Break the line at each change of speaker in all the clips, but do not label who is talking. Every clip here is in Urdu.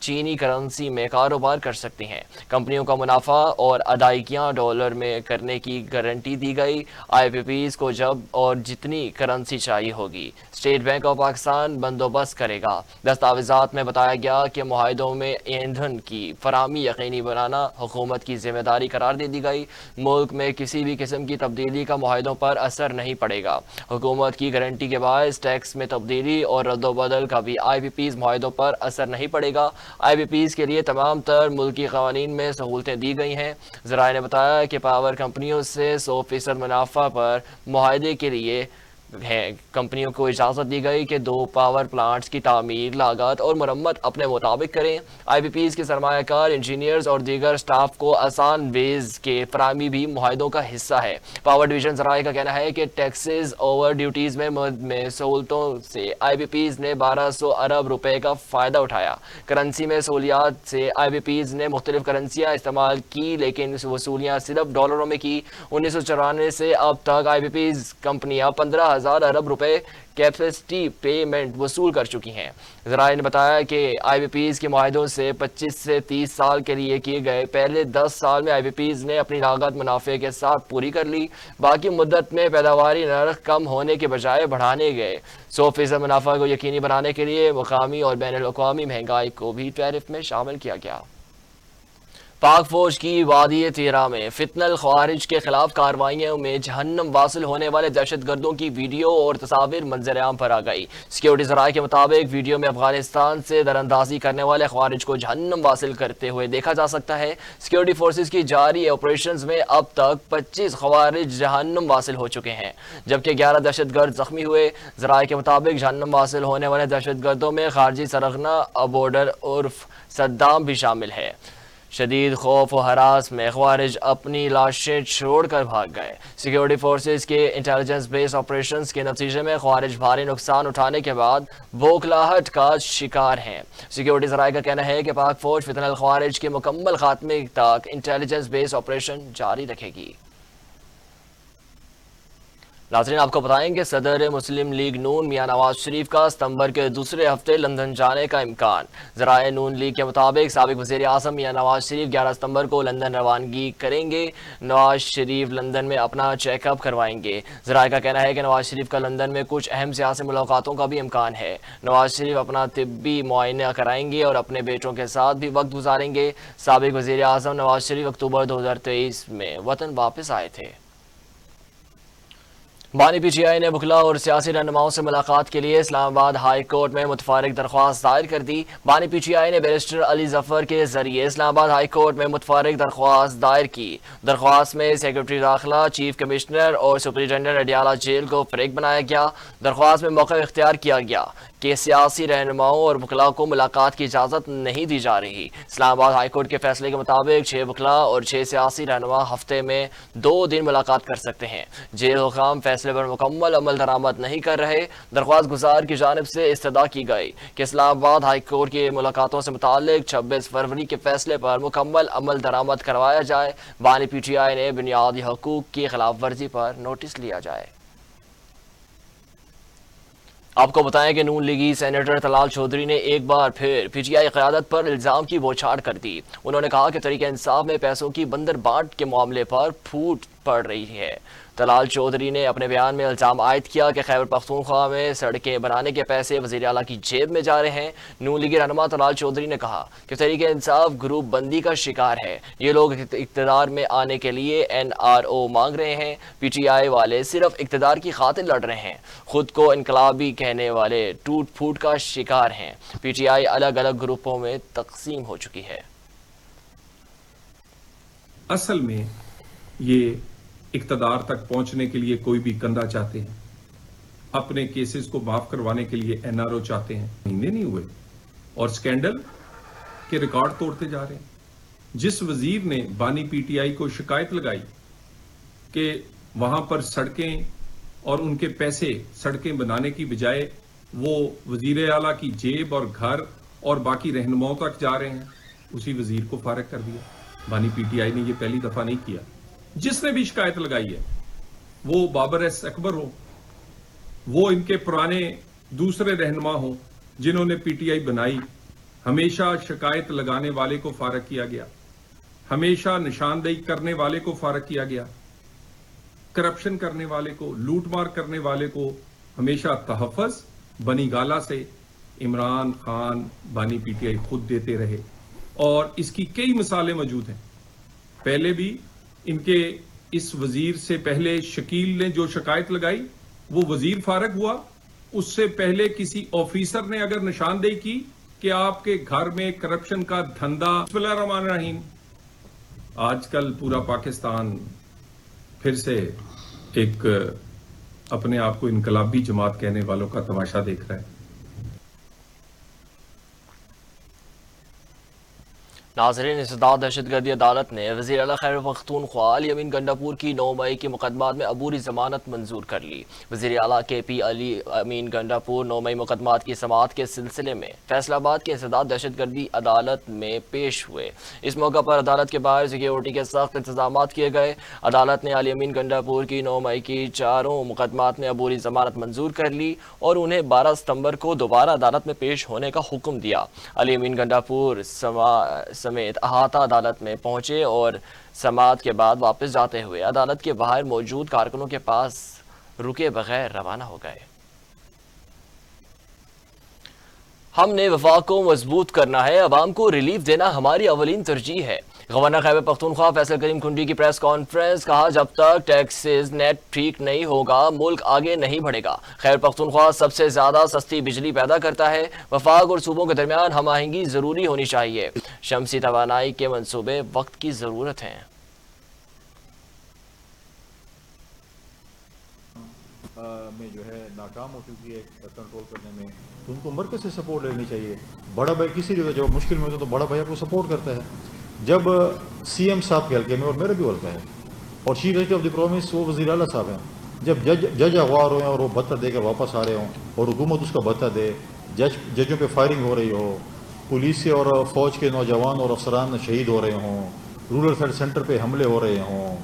چینی کرنسی میں کاروبار کر سکتی ہیں۔ کمپنیوں کا منافع اور ادائیگیاں ڈالر میں کرنے کی گارنٹی دی گئی۔ آئی پی پیز کو جب اور جتنی کرنسی چاہیے ہوگی اسٹیٹ بینک آف پاکستان بندوبست کرے گا۔ دستاویزات میں بتایا گیا کہ معاہدوں میں ایندھن کی فراہمی یقینی بنانا حکومت کی ذمہ داری قرار دے دی گئی۔ ملک میں کسی بھی قسم کی تبدیلی کا معاہدوں پر اثر نہیں پڑے گا۔ حکومت کی گارنٹی کے باعث ٹیکس میں تبدیلی اور رد و بدل کا بھی آئی پی پیز معاہدوں پر اثر نہیں پڑے گا۔ آئی پی پیز کے لیے تمام تر ملکی قوانین میں سہولتیں دی گئی ہیں۔ ذرائع نے بتایا کہ پاور کمپنیوں سے 100% منافع پر معاہدے کے لیے کمپنیوں کو اجازت دی گئی کہ 2 پاور پلانٹس کی تعمیر، لاگت اور مرمت اپنے مطابق کریں۔ آئی پی پیز کے سرمایہ کار، انجینئرز اور دیگر سٹاف کو آسان ویز کے فراہمی بھی معاہدوں کا حصہ ہے۔ پاور ڈویژن ذرائع کا کہنا ہے کہ ٹیکسز اور ڈیوٹیز میں سہولتوں سے آئی پی پیز نے 1200 ارب روپے کا فائدہ اٹھایا۔ کرنسی میں سہولیات سے آئی پی پیز نے مختلف کرنسیاں استعمال کی لیکن وصولیاں صرف ڈالروں میں کی۔ 1994 سے اب تک آئی پی پیز کمپنیاں 15,000 ارب روپے کیپیسٹی پیمنٹ وصول کر چکی ہیں۔ ذرائع نے بتایا کہ آئی پی پیز کے معاہدوں سے 25 سے 30 سال کے لیے کیے گئے پہلے 10 سال میں آئی پی پیز نے اپنی لاگت منافع کے ساتھ پوری کر لی۔ باقی مدت میں پیداواری نرخ کم ہونے کے بجائے بڑھانے گئے۔ 100% منافع کو یقینی بنانے کے لیے مقامی اور بین الاقوامی مہنگائی کو بھی ٹیرف میں شامل کیا گیا۔ پاک فوج کی وادی تیرا میں فتنہ الخوارج کے خلاف کارروائیوں میں جہنم واصل ہونے والے دہشت گردوں کی ویڈیو اور تصاویر منظر عام پر آ گئی۔ سیکیورٹی ذرائع کے مطابق ویڈیو میں افغانستان سے دراندازی کرنے والے خوارج کو جہنم واصل کرتے ہوئے دیکھا جا سکتا ہے۔ سیکیورٹی فورسز کی جاری آپریشنز میں اب تک 25 خوارج جہنم واصل ہو چکے ہیں جبکہ 11 دہشت گرد زخمی ہوئے۔ ذرائع کے مطابق جہنم واصل ہونے والے دہشت گردوں میں خارجی سرغنہ ابوڈر عرف صدام بھی شامل ہے۔ شدید خوف و ہراس میں خوارج اپنی لاشیں چھوڑ کر بھاگ گئے۔ سیکیورٹی فورسز کے انٹیلیجنس بیس آپریشنز کے نتیجے میں خوارج بھاری نقصان اٹھانے کے بعد بوکھلاہٹ کا شکار ہیں۔ سیکیورٹی ذرائع کا کہنا ہے کہ پاک فوج فتنہ الخوارج کے مکمل خاتمے تک انٹیلیجنس بیس آپریشن جاری رکھے گی۔ ناظرین، آپ کو بتائیں کہ صدر مسلم لیگ نون میاں نواز شریف کا ستمبر کے دوسرے ہفتے لندن جانے کا امکان۔ ذرائع نون لیگ کے مطابق سابق وزیر اعظم میاں نواز شریف 11 ستمبر کو لندن روانگی کریں گے۔ نواز شریف لندن میں اپنا چیک اپ کروائیں گے۔ ذرائع کا کہنا ہے کہ نواز شریف کا لندن میں کچھ اہم سیاسی ملاقاتوں کا بھی امکان ہے۔ نواز شریف اپنا طبی معائنہ کرائیں گے اور اپنے بیٹوں کے ساتھ بھی وقت گزاریں گے۔ سابق وزیر اعظم نواز شریف اکتوبر 2023 میں وطن واپس آئے تھے۔ بانی پی ٹی آئی نے وکلاء اور سیاسی رہنماؤں سے ملاقات کے لیے اسلام آباد ہائی کورٹ میں متفارق درخواست دائر کر دی۔ بانی پی ٹی آئی نے بیرسٹر علی ظفر کے ذریعے اسلام آباد ہائی کورٹ میں متفارق درخواست دائر کی۔ درخواست میں سیکرٹری داخلہ، چیف کمشنر اور سپرنٹینڈنٹ اڈیالہ جیل کو فریق بنایا گیا۔ درخواست میں موقع اختیار کیا گیا کہ سیاسی رہنماؤں اور وکلاء کو ملاقات کی اجازت نہیں دی جا رہی۔ اسلام آباد ہائی کورٹ کے فیصلے کے مطابق 6 وکلاء اور 6 سیاسی رہنما ہفتے میں 2 دن ملاقات کر سکتے ہیں۔ جیل حکام فیصلے پر مکمل عمل درآمد نہیں کر رہے۔ درخواست گزار کی جانب سے استدعا کی گئی کہ اسلام آباد ہائی کورٹ کی ملاقاتوں سے متعلق 26 فروری کے فیصلے پر مکمل عمل درآمد کروایا جائے۔ بانی پی ٹی آئی نے بنیادی حقوق کی خلاف ورزی پر نوٹس لیا جائے۔ آپ کو بتائیں کہ نون لیگی سینیٹر طلال چودھری نے ایک بار پھر پی ٹی آئی قیادت پر الزام کی بوچھاڑ کر دی۔ انہوں نے کہا کہ تحریک انصاف میں پیسوں کی بندر بانٹ کے معاملے پر پھوٹ پڑ رہی ہے۔ طلال چودھری نے اپنے بیان میں الزام عائد کیا کہ خیبر پختونخوا میں سڑکیں بنانے کے پیسے وزیر اعلیٰ کی جیب میں جا رہے ہیں۔ نون لیگی رہنما طلال چودھری نے کہا کہ تحریک انصاف گروپ بندی کا شکار ہے۔ یہ لوگ اقتدار میں آنے کے لیے این آر او مانگ رہے ہیں۔ پی ٹی آئی والے صرف اقتدار کی خاطر لڑ رہے ہیں۔ خود کو انقلابی کہنے والے ٹوٹ پھوٹ کا شکار ہیں۔ پی ٹی آئی الگ الگ گروپوں میں تقسیم ہو چکی ہے۔
اصل میں یہ اقتدار تک پہنچنے کے لیے کوئی بھی کندھا چاہتے ہیں، اپنے کیسز کو معاف کروانے کے لیے این آر او چاہتے ہیں۔ مہینے نہیں ہوئے اور سکینڈل کے ریکارڈ توڑتے جا رہے ہیں۔ جس وزیر نے بانی پی ٹی آئی کو شکایت لگائی کہ وہاں پر سڑکیں اور ان کے پیسے سڑکیں بنانے کی بجائے وہ وزیر اعلیٰ کی جیب اور گھر اور باقی رہنماؤں تک جا رہے ہیں، اسی وزیر کو فارغ کر دیا۔ بانی پی ٹی آئی نے یہ پہلی دفعہ نہیں کیا۔ جس نے بھی شکایت لگائی ہے، وہ بابر ایس اکبر ہو، وہ ان کے پرانے دوسرے رہنما ہوں جنہوں نے پی ٹی آئی بنائی، ہمیشہ شکایت لگانے والے کو فارغ کیا گیا, ہمیشہ نشاندہی کرنے والے کو فارغ کیا گیا, کرپشن کرنے والے کو, لوٹ مار کرنے والے کو ہمیشہ تحفظ بنی گالا سے عمران خان بانی پی ٹی آئی خود دیتے رہے. اور اس کی کئی مثالیں موجود ہیں. پہلے بھی ان کے اس وزیر سے پہلے شکیل نے جو شکایت لگائی وہ وزیر فارغ ہوا, اس سے پہلے کسی آفیسر نے اگر نشاندہی کی کہ آپ کے گھر میں کرپشن کا دھندا. بسم اللہ الرحمن الرحیم. آج کل پورا پاکستان پھر سے ایک اپنے آپ کو انقلابی جماعت کہنے والوں کا تماشا دیکھ رہا ہے.
ناظرین, انسداد دہشت گردی عدالت نے وزیر اعلیٰ خیبر پختونخوا علی امین گنڈاپور کی 9 مئی کے مقدمات میں عبوری ضمانت منظور کر لی. وزیر اعلیٰ کے پی علی امین گنڈاپور 9 مئی مقدمات کی سماعت کے سلسلے میں فیصل آباد کے انسداد دہشت گردی عدالت میں پیش ہوئے. اس موقع پر عدالت کے باہر سیکیورٹی کے سخت انتظامات کیے گئے. عدالت نے علی امین گنڈاپور کی 9 مئی کی چاروں مقدمات میں عبوری ضمانت منظور کر لی اور انہیں 12 ستمبر کو دوبارہ عدالت میں پیش ہونے کا حکم دیا. علی امین گنڈاپور سمیت احاطہ عدالت میں پہنچے اور سماعت کے بعد واپس جاتے ہوئے عدالت کے باہر موجود کارکنوں کے پاس رکے بغیر روانہ ہو گئے. ہم نے وفاق کو مضبوط کرنا ہے, عوام کو ریلیف دینا ہماری اولین ترجیح ہے. گورنر خیبر پختونخوا فیصل کریم کنڈی کی پریس کانفرنس. کہا, جب تک ٹیکسز نیٹ ٹھیک نہیں ہوگا ملک آگے نہیں بڑھے گا. خیبر پختونخوا سب سے زیادہ سستی بجلی پیدا کرتا ہے. وفاق اور صوبوں کے درمیان ہم آہنگی ضروری ہونی چاہیے. شمسی توانائی کے منصوبے وقت کی ضرورت ہیں.
میں جو ہے ناکام ہو چکی ہے کنٹرول کرنے میں, تو ان کو مرکز سے سپورٹ لینی چاہیے. بڑا بھائی کسی جگہ جب مشکل میں ہوتا ہے تو بڑا بھائی آپ کو سپورٹ کرتا ہے. جب سی ایم صاحب کے حلقے میں, اور میرا بھی حلقہ ہے, اور chief secretary of the province وہ وزیر اعلیٰ صاحب ہیں, جب جج اغوار ہوئے اور وہ بھتہ دے کر واپس آ رہے ہوں اور حکومت اس کا بھتہ دے, ججوں پہ فائرنگ ہو رہی ہو, پولیس سے اور فوج کے نوجوان اور افسران شہید ہو رہے ہوں, رورل ہیلتھ سینٹر پہ حملے ہو رہے ہوں,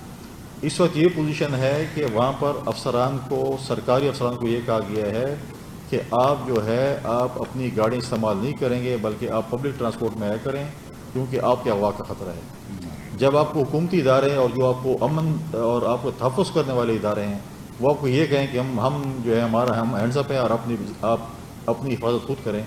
اس وقت یہ پوزیشن ہے کہ وہاں پر افسران کو, سرکاری افسران کو یہ کہا گیا ہے کہ آپ جو ہے آپ اپنی گاڑی استعمال نہیں کریں گے بلکہ آپ پبلک ٹرانسپورٹ میں آیا کریں, کیونکہ آپ کے اغوا کا خطرہ ہے. جب آپ کو حکومتی ادارے ہیں اور جو آپ کو امن اور آپ کو تحفظ کرنے والے ادارے ہیں وہ آپ کو یہ کہیں کہ ہم جو ہے ہم ہینڈز اپ ہیں اور آپ اپنی حفاظت خود کریں.